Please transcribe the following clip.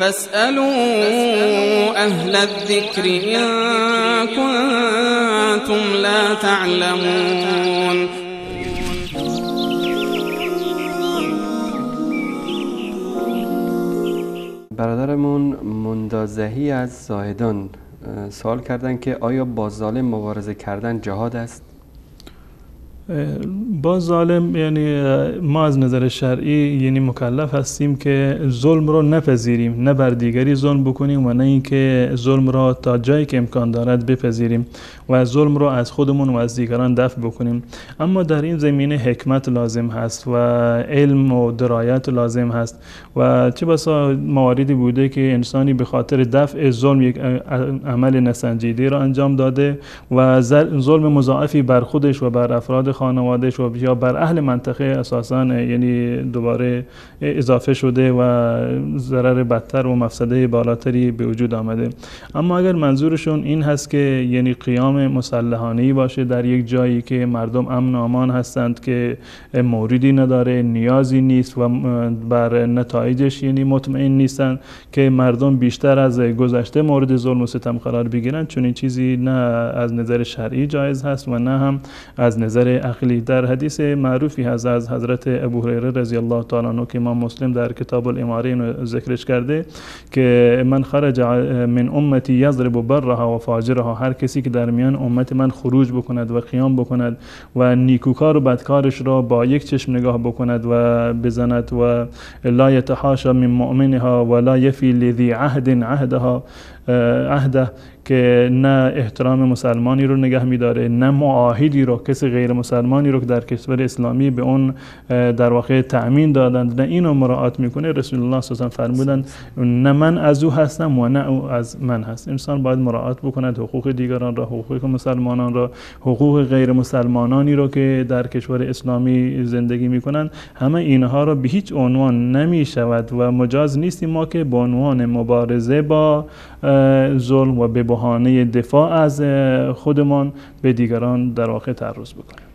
فاسألوا أهل الذكر إن كنتم لا تعلمون. برادرمون مندازهی از زاهدان سوال کردن که آیا با ظالم مبارزه کردن جهاد است؟ با ظالم یعنی ما از نظر شرعی یعنی مکلف هستیم که ظلم رو نپذیریم، نه بر دیگری ظلم بکنیم و نه اینکه ظلم را تا جایی که امکان دارد بپذیریم و ظلم رو از خودمون و از دیگران دفع بکنیم. اما در این زمینه حکمت لازم هست و علم و درایت لازم هست و چه بسا مواردی بوده که انسانی به خاطر دفع ظلم یک عمل نسنجیده را انجام داده و ظلم مضاعفی بر خودش و بر افراد خانوادهش و یا بر اهل منطقه اساساً یعنی دوباره اضافه شده و ضرر بدتر و مفسده بالاتری به وجود آمده. اما اگر منظورشون این هست که یعنی قیام مسلحانه‌ای باشه در یک جایی که مردم امن و امان هستند، که موردی نداره، نیازی نیست و بر نتایجش یعنی مطمئن نیستند، که مردم بیشتر از گذشته مورد ظلم و ستم قرار بگیرن، چون این چیزی نه از نظر شرعی جایز هست و نه هم از نظر عقلی. در حدیث معروفی هست از حضرت ابو هریره رضی الله تعالی عنه که امام مسلم در کتاب الاماره ذکرش کرده که من خرج من امتی یضرب برها و فاجرها، هر کسی که در میان امت من خروج بکند و قیام بکند و نیکوکار و بدکارش را با یک چشم نگاه بکند و بزند و لا یتحاشا من مؤمنها و لا یفی لذی عهد عهده، که نه احترام مسلمانی رو نگه می‌داره، نه معاهدی رو، کسی غیر مسلمانی رو که در کشور اسلامی به اون در واقع تأمین دادند نه اینو مراعات میکنه. رسول الله صلی الله علیه و آله فرمودند نه من از او هستم و نه او از من هست. انسان باید مراعات بکند حقوق دیگران را، حقوق مسلمانان را، حقوق غیر مسلمانانی رو که در کشور اسلامی زندگی میکنند. همه اینها را به هیچ عنوان نمیشود و مجاز نیستیم ما که به عنوان مبارزه با ظلم و به بهانه دفاع از خودمان به دیگران در واقع تعرض بکنیم.